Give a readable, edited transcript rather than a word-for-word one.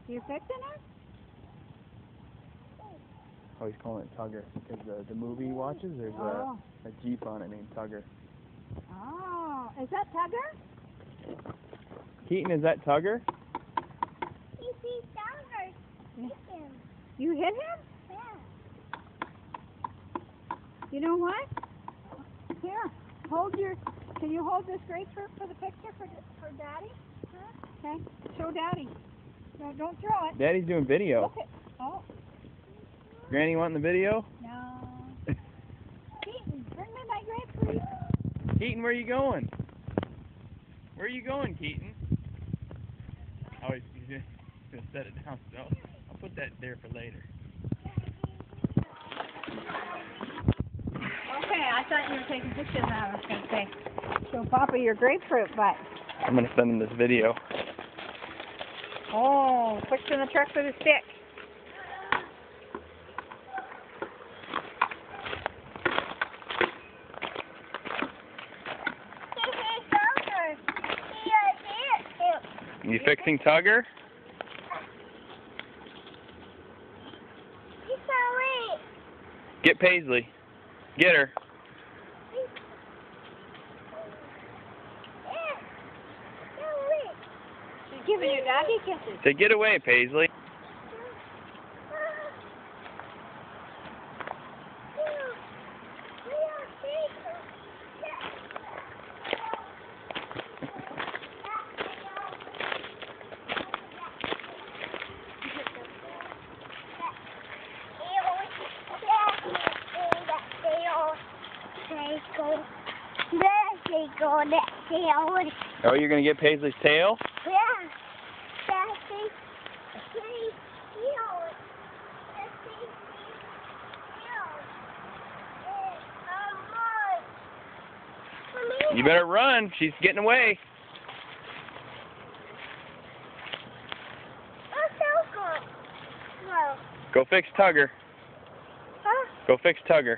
You fixing it? Oh, he's calling it Tugger because the movie he watches, there's a Jeep on it named Tugger. Oh, is that Tugger? Keaton, is that Tugger? You see Tugger. Hit him. You hit him? Yeah. You know what? Here, can you hold this grapefruit for the picture for Daddy? Huh? Okay, show Daddy. No, don't throw it. Daddy's doing video. Look at, oh. Granny wanting the video? No. Keaton, bring me my grapefruit. Keaton, where are you going? Where are you going, Keaton? Oh, he's going to set it down, so I'll put that there for later. Okay, I thought you were taking pictures now. I was going to say, show Papa your grapefruit, but... I'm going to send him this video. Oh, fixing the truck with a stick. You fixing Tugger? He's away. Get Paisley. Get her. She's giving you doggy kisses. Say, get away, Paisley. Oh, you're going to get Paisley's tail? Yeah. You better run. She's getting away. Go fix Tugger. Huh? Go fix Tugger.